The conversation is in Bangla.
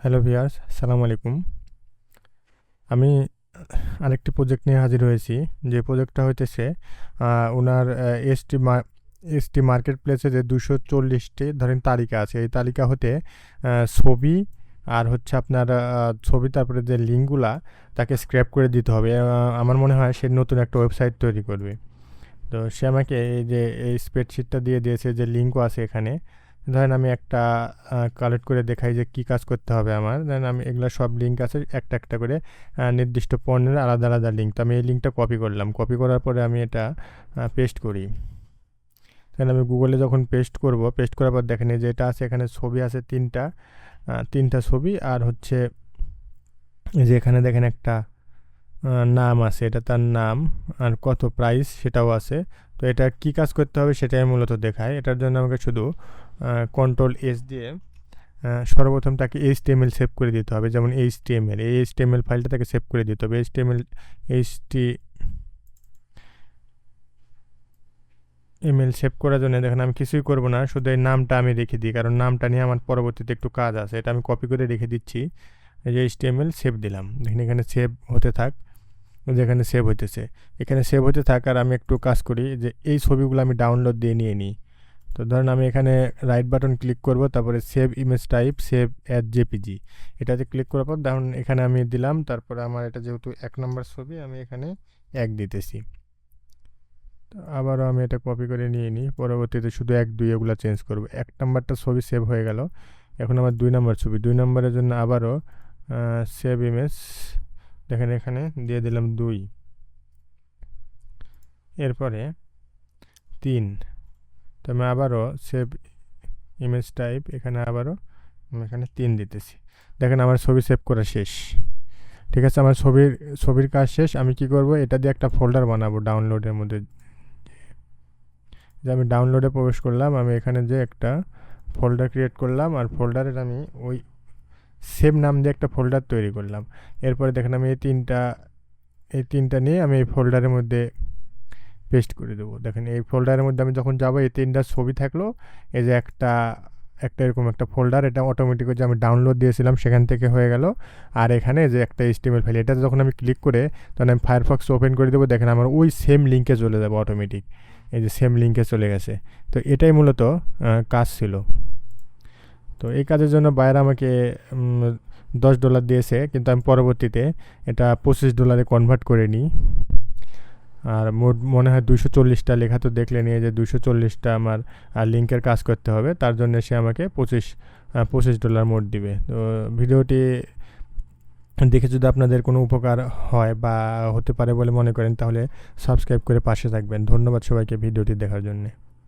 হ্যালো ভিউয়ার্স, আসসালামু আলাইকুম। আমি আরেকটি প্রজেক্ট নিয়ে হাজির হয়েছি। যে প্রজেক্টটা হইতেছে ওনার এসটি মার্কেট প্লেসে যে 240টি ধরেন তালিকা আছে, এই তালিকা হতে ছবি আর হচ্ছে আপনার ছবি, তারপরে যে লিঙ্কগুলা তাকে স্ক্র্যাপ করে দিতে হবে। আমার মনে হয় সে নতুন একটা ওয়েবসাইট তৈরি করবে। তো সে আমাকে এই স্প্রেডশিটটা দিয়ে দিয়েছে, যে লিঙ্কও আছে এখানে। ধরেন আমি একটা কালেক্ট করে দেখাই যে কী কাজ করতে হবে আমার। ধরেন আমি এগুলো সব লিঙ্ক আছে একটা একটা করে, নির্দিষ্ট পণ্যের আলাদা আলাদা লিঙ্ক। তো আমি এই লিঙ্কটা কপি করলাম, কপি করার পরে আমি এটা পেস্ট করি। তাহলে আমি গুগলে যখন পেস্ট করব, পেস্ট করার পর দেখেন এই যে এটা আছে, এখানে ছবি আছে তিনটা ছবি, আর হচ্ছে এই যে এখানে দেখেন একটা নাম আছে, এটা তার নাম, আর কত প্রাইস সেটাও আছে। তো এটা কি কাজ করতে হবে সেটাই মূলত দেখায়। এটার জন্য আমাকে শুধু কন্ট্রোল-S দিয়ে সর্বপ্রথম তাকে HTML সেভ করে দিতে হবে। যেমন এই HTML ফাইলটা তাকে সেভ করে দিতে হবে। HTML সেভ করার জন্য দেখেন আমি কিছুই করব না, শুধু এই নামটা আমি রেখে দিই, কারণ নামটা নিয়ে আমার পরবর্তীতে একটু কাজ আছে। এটা আমি কপি করে রেখে দিচ্ছি। এই যে HTML সেভ দিলাম, দেখেন এখানে সেভ হতে থাক, যেখানে সেভ হইতেছে এখানে সেভ হতে থাক। আর আমি একটু কাজ করি যে এই ছবিগুলো আমি ডাউনলোড দিয়ে নিয়ে নিই। তো ধরেন আমি এখানে রাইট বাটন ক্লিক করব, তারপরে save image type, save as JPG, এটাতে ক্লিক করার পর দেখুন এখানে আমি দিলাম। তারপরে আমার এটা যেহেতু 1 নম্বর ছবি, আমি এখানে 1 দিতেছি। তো আবারও আমি এটা কপি করে নিয়ে নিই, পরবর্তীতে শুধু 1 2 এগুলো চেঞ্জ করব। 1 নম্বরটা ছবি সেভ হয়ে গেল। এখন আমার 2 নম্বর ছবি, 2 নম্বরের জন্য আবারও সেভ ইমেজ, দেখেন এখানে দিয়ে দিলাম 2, এরপরে 3। তো আমি আবারও সেভ ইমেজ টাইপ, এখানে আবারও আমি এখানে 3 দিতেছি। দেখেন আমার ছবি সেভ করা শেষ। ঠিক আছে, আমার ছবির কাজ শেষ। আমি কি করব, এটা দিয়ে একটা ফোল্ডার বানাবো ডাউনলোডের মধ্যে। যে আমি ডাউনলোডে প্রবেশ করলাম, আমি এখানে যে একটা ফোল্ডার ক্রিয়েট করলাম, আর ফোল্ডারের আমি ওই সেভ নাম দিয়ে একটা ফোল্ডার তৈরি করলাম। এরপরে দেখেন আমি এই তিনটা নিয়ে আমি এই ফোল্ডারের মধ্যে পেস্ট করে দেবো। দেখেন এই ফোল্ডারের মধ্যে আমি যখন যাব, এই 3টা ছবি থাকলো, এই যে একটা একটা এরকম একটা ফোল্ডার, এটা অটোমেটিক যে আমি ডাউনলোড দিয়েছিলাম সেখান থেকে হয়ে গেল। আর এখানে যে একটা HTML ফাইল, এটা যখন আমি ক্লিক করে তখন আমি ফায়ারফক্স ওপেন করে দেবো, দেখেন আমার ওই সেম লিঙ্কে চলে যাবে অটোমেটিক। এই যে সেম লিঙ্কে চলে গেছে। তো এটাই মূলত কাজ ছিল। তো এই কাজের জন্য বায়ার আমাকে $10 দিয়েছে, কিন্তু আমি পরবর্তীতে এটা $25 কনভার্ট করে নিই। আর মোট মনে হয় 240টা লেখা, তো দেখলে নিয়ে যে 240টা আমার লিঙ্কের কাজ করতে হবে, তার জন্য সে আমাকে $25 মোট দিবে। তো ভিডিওটি দেখে যদি আপনাদের কোনো উপকার হয় বা হতে পারে বলে মনে করেন, তাহলে সাবস্ক্রাইব করে পাশে থাকবেন। ধন্যবাদ সবাইকে ভিডিওটি দেখার জন্য।